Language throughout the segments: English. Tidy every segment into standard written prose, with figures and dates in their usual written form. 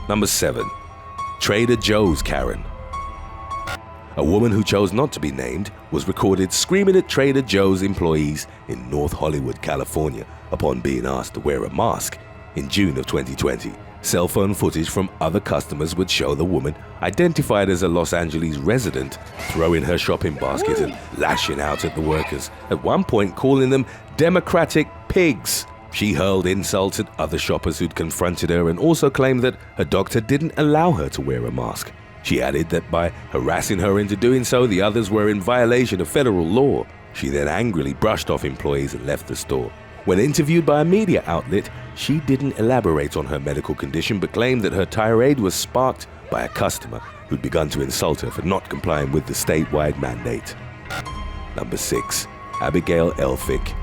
Number 7. Trader Joe's Karen. A woman who chose not to be named was recorded screaming at Trader Joe's employees in North Hollywood, California, upon being asked to wear a mask in June of 2020. Cell phone footage from other customers would show the woman, identified as a Los Angeles resident, throwing her shopping basket and lashing out at the workers, at one point calling them Democratic pigs. She hurled insults at other shoppers who'd confronted her and also claimed that her doctor didn't allow her to wear a mask. She added that by harassing her into doing so, the others were in violation of federal law. She then angrily brushed off employees and left the store. When interviewed by a media outlet, she didn't elaborate on her medical condition but claimed that her tirade was sparked by a customer who'd begun to insult her for not complying with the statewide mandate. Number 6. Abigail Elfic.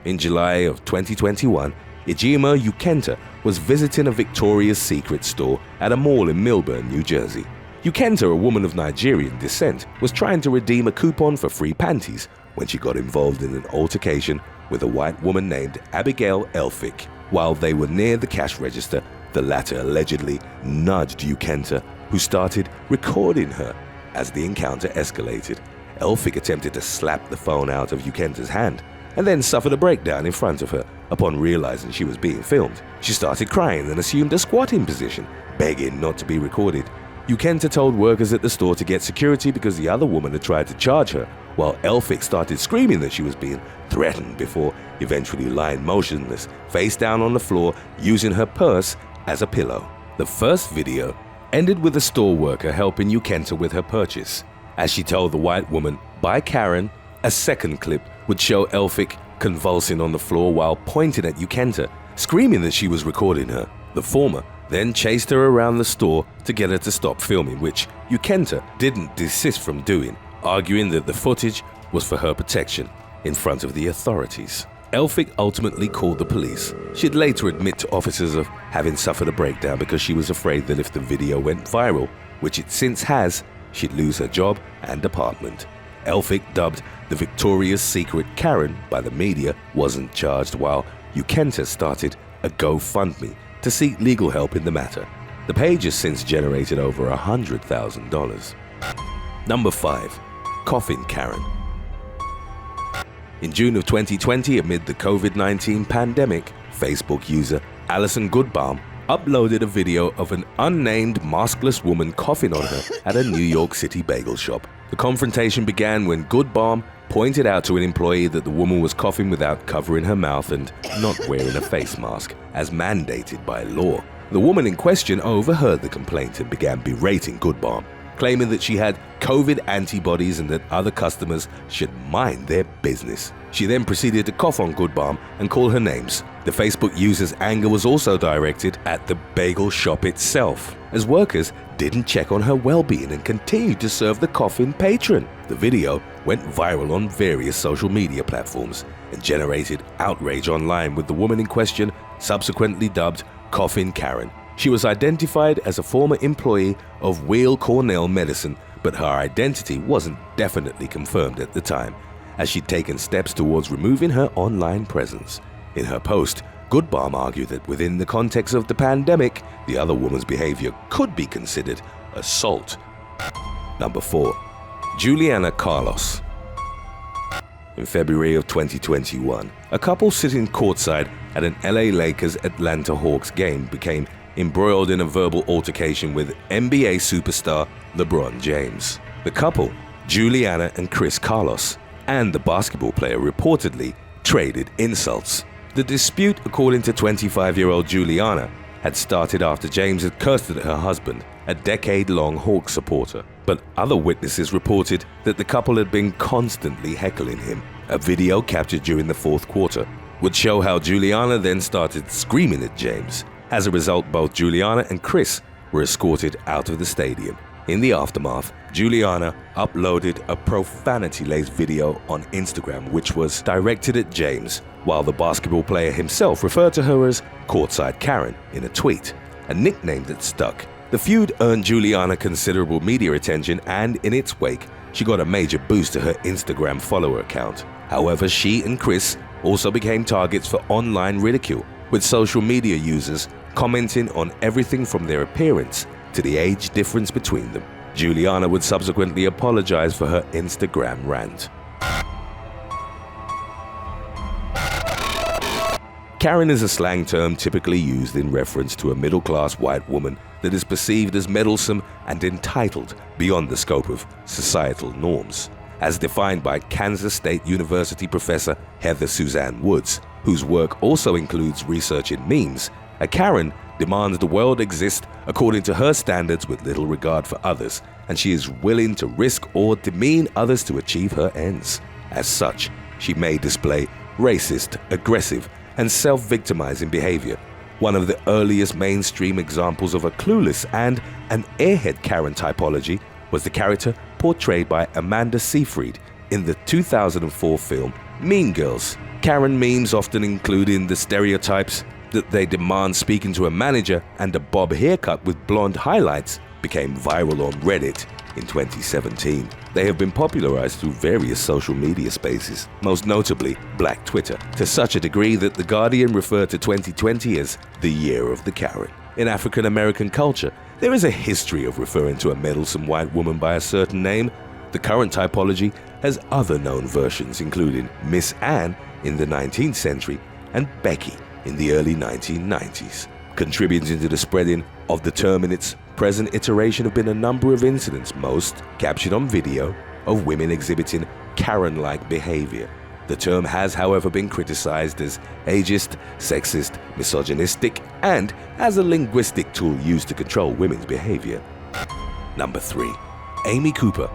In July of 2021, Ijima Ukenta was visiting a Victoria's Secret store at a mall in Millburn, New Jersey. Ukenta, a woman of Nigerian descent, was trying to redeem a coupon for free panties when she got involved in an altercation with a white woman named Abigail Elfic. While they were near the cash register, the latter allegedly nudged Ukenta, who started recording her. As the encounter escalated, Elfic attempted to slap the phone out of Ukenta's hand and then suffered a breakdown in front of her. Upon realizing she was being filmed, she started crying and assumed a squatting position, begging not to be recorded. Ukenta told workers at the store to get security because the other woman had tried to charge her, while Elfic started screaming that she was being threatened before eventually lying motionless, face down on the floor, using her purse as a pillow. The first video ended with a store worker helping Ukenta with her purchase. As she told the white woman, "Bye Karen," a second clip would show Elfic convulsing on the floor while pointing at Ukenta, screaming that she was recording her. The former then chased her around the store to get her to stop filming, which Ukenta didn't desist from doing, arguing that the footage was for her protection in front of the authorities. Elfic ultimately called the police. She'd later admit to officers of having suffered a breakdown because she was afraid that if the video went viral, which it since has, she'd lose her job and apartment. Elfic, dubbed the Victoria's Secret Karen by the media, wasn't charged, while Ukenta started a GoFundMe to seek legal help in the matter. The page has since generated over $100,000. Number 5. Coffin Karen. In June of 2020, amid the COVID-19 pandemic, Facebook user Alison Goodbaum uploaded a video of an unnamed maskless woman coughing on her at a New York City bagel shop. The confrontation began when Goodbaum pointed out to an employee that the woman was coughing without covering her mouth and not wearing a face mask, as mandated by law. The woman in question overheard the complaint and began berating Goodbaum, claiming that she had COVID antibodies and that other customers should mind their business. She then proceeded to cough on Goodbaum and call her names. The Facebook user's anger was also directed at the bagel shop itself, as workers didn't check on her well-being and continued to serve the coughing patron. The video went viral on various social media platforms and generated outrage online, with the woman in question subsequently dubbed Coffin Karen. She was identified as a former employee of Weill Cornell Medicine, but her identity wasn't definitely confirmed at the time, as she'd taken steps towards removing her online presence. In her post, Goodbaum argued that within the context of the pandemic, the other woman's behavior could be considered assault. Number 4. Juliana Carlos. In February of 2021, a couple sitting courtside at an LA Lakers-Atlanta Hawks game became embroiled in a verbal altercation with NBA superstar LeBron James. The couple, Juliana and Chris Carlos, and the basketball player reportedly traded insults. The dispute, according to 25-year-old Juliana, had started after James had cursed at her husband, a decade-long Hawks supporter. But other witnesses reported that the couple had been constantly heckling him. A video captured during the fourth quarter would show how Juliana then started screaming at James. As a result, both Juliana and Chris were escorted out of the stadium. In the aftermath, Juliana uploaded a profanity-laced video on Instagram which was directed at James, while the basketball player himself referred to her as Courtside Karen in a tweet, a nickname that stuck. The feud earned Juliana considerable media attention, and in its wake, she got a major boost to her Instagram follower count. However, she and Chris also became targets for online ridicule, with social media users commenting on everything from their appearance to the age difference between them. Juliana would subsequently apologize for her Instagram rant. Karen is a slang term typically used in reference to a middle-class white woman that is perceived as meddlesome and entitled beyond the scope of societal norms, as defined by Kansas State University professor Heather Suzanne Woods, whose work also includes research in memes. A Karen demands the world exist according to her standards with little regard for others, and she is willing to risk or demean others to achieve her ends. As such, she may display racist, aggressive, and self-victimizing behavior. One of the earliest mainstream examples of a clueless and an airhead Karen typology was the character portrayed by Amanda Seyfried in the 2004 film Mean Girls. Karen memes often including the stereotypes that they demand speaking to a manager and a bob haircut with blonde highlights became viral on Reddit in 2017. They have been popularized through various social media spaces, most notably Black Twitter, to such a degree that The Guardian referred to 2020 as the year of the Karen. In African American culture, there is a history of referring to a meddlesome white woman by a certain name. The current typology has other known versions, including Miss Anne in the 19th century and Becky in the early 1990s. Contributing to the spreading of the term in its present iteration have been a number of incidents, most captured on video, of women exhibiting Karen-like behavior. The term has, however, been criticized as ageist, sexist, misogynistic, and as a linguistic tool used to control women's behavior. Number 3. Amy Cooper.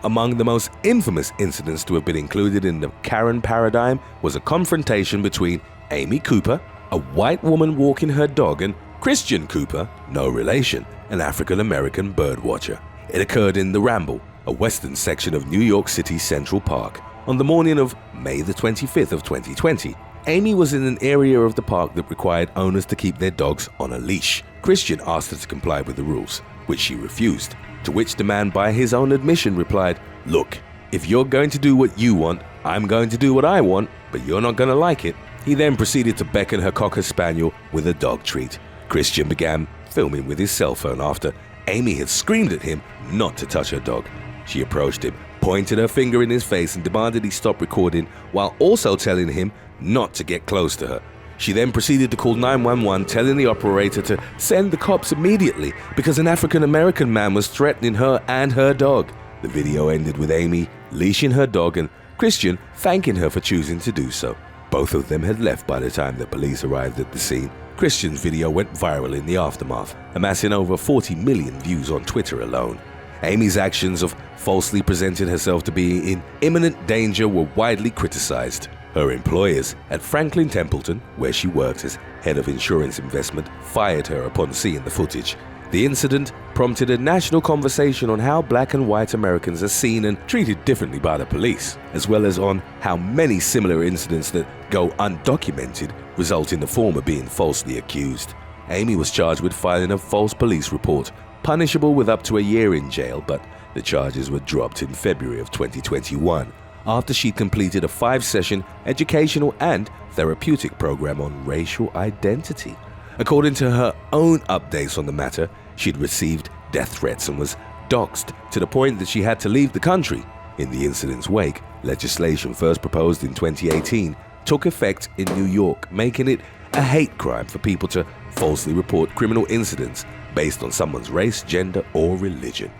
Among the most infamous incidents to have been included in the Karen paradigm was a confrontation between Amy Cooper, a white woman walking her dog, and Christian Cooper, no relation, an African-American birdwatcher. It occurred in The Ramble, a western section of New York City's Central Park. On the morning of May the 25th of 2020, Amy was in an area of the park that required owners to keep their dogs on a leash. Christian asked her to comply with the rules, which she refused, to which the man, by his own admission, replied, "Look, if you're going to do what you want, I'm going to do what I want, but you're not going to like it." He then proceeded to beckon her Cocker Spaniel with a dog treat. Christian began filming with his cell phone after Amy had screamed at him not to touch her dog. She approached him, pointed her finger in his face, and demanded he stop recording while also telling him not to get close to her. She then proceeded to call 911, telling the operator to send the cops immediately because an African-American man was threatening her and her dog. The video ended with Amy leashing her dog and Christian thanking her for choosing to do so. Both of them had left by the time the police arrived at the scene. Christian's video went viral in the aftermath, amassing over 40 million views on Twitter alone. Amy's actions of falsely presenting herself to be in imminent danger were widely criticized. Her employers at Franklin Templeton, where she worked as head of insurance investment, fired her upon seeing the footage. The incident prompted a national conversation on how black and white Americans are seen and treated differently by the police, as well as on how many similar incidents that go undocumented result in the former being falsely accused. Amy was charged with filing a false police report, punishable with up to a year in jail, but the charges were dropped in February of 2021 after she completed a 5-session educational and therapeutic program on racial identity. According to her own updates on the matter, she'd received death threats and was doxxed to the point that she had to leave the country. In the incident's wake, legislation first proposed in 2018 took effect in New York, making it a hate crime for people to falsely report criminal incidents based on someone's race, gender, or religion.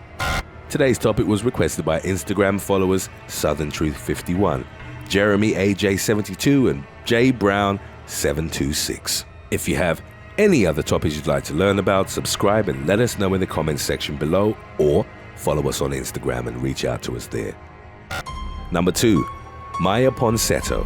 Today's topic was requested by Instagram followers Southern Truth 51, Jeremy AJ72, and J Brown 726. If you have any other topics you'd like to learn about, subscribe and let us know in the comments section below, or follow us on Instagram and reach out to us there. Number 2. Maya Poncetto.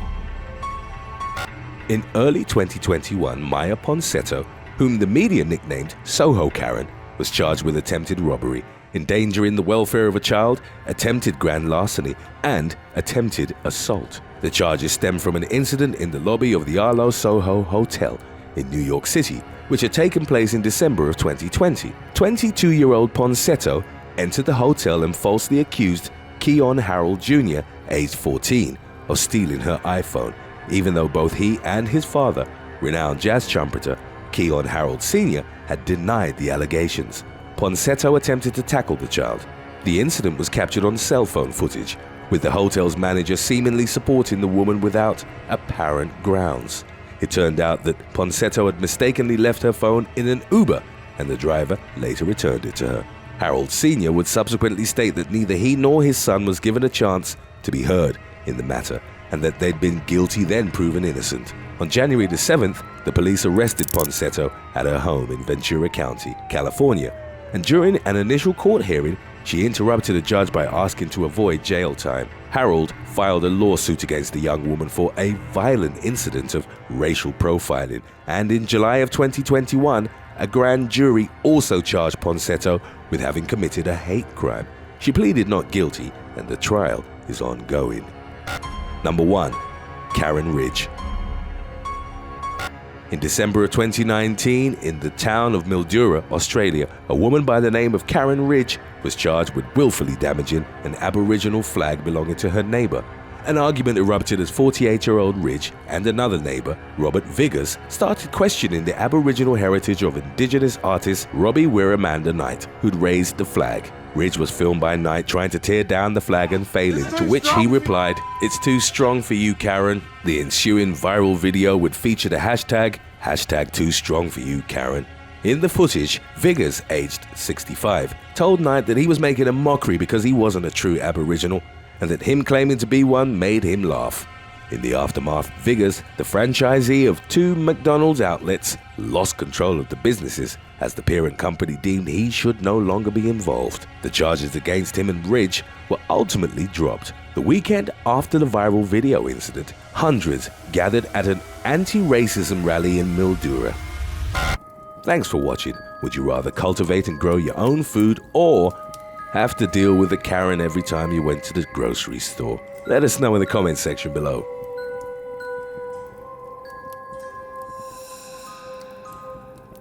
In early 2021, Maya Poncetto, whom the media nicknamed Soho Karen, was charged with attempted robbery, endangering the welfare of a child, attempted grand larceny, and attempted assault. The charges stem from an incident in the lobby of the Arlo Soho Hotel in New York City, which had taken place in December of 2020. 22-year-old Poncetto entered the hotel and falsely accused Keon Harold Jr., aged 14, of stealing her iPhone, even though both he and his father renowned jazz trumpeter Keon Harold Sr. had denied the allegations. Poncetto attempted to tackle the child. The incident was captured on cell phone footage, with the hotel's manager seemingly supporting the woman without apparent grounds. It turned out that Poncetto had mistakenly left her phone in an Uber, and the driver later returned it to her. Harold Sr. would subsequently state that neither he nor his son was given a chance to be heard in the matter, and that they'd been guilty then proven innocent. On January the 7th, the police arrested Poncetto at her home in Ventura County, California, and during an initial court hearing, she interrupted a judge by asking to avoid jail time. Harold filed a lawsuit against the young woman for a violent incident of racial profiling, and in July of 2021, a grand jury also charged Poncetto with having committed a hate crime. She pleaded not guilty, and the trial is ongoing. Number 1. Karen Ridge. In December of 2019, in the town of Mildura, Australia, a woman by the name of Karen Ridge was charged with willfully damaging an Aboriginal flag belonging to her neighbor. An argument erupted as 48-year-old Ridge and another neighbor, Robert Viggers, started questioning the Aboriginal heritage of Indigenous artist Robbie Wirramanda Knight, who'd raised the flag. Ridge was filmed by Knight trying to tear down the flag and failing, to which he replied, "It's too strong for you, Karen." The ensuing viral video would feature the hashtag #TooStrongForYouKaren. In the footage, Viggers, aged 65, told Knight that he was making a mockery because he wasn't a true Aboriginal, and that him claiming to be one made him laugh. In the aftermath, Viggers, the franchisee of 2 McDonald's outlets, lost control of the businesses as the parent company deemed he should no longer be involved. The charges against him and Ridge were ultimately dropped. The weekend after the viral video incident, hundreds gathered at an anti-racism rally in Mildura. Thanks for watching. Would you rather cultivate and grow your own food or have to deal with a Karen every time you went to the grocery store? Let us know in the comments section below.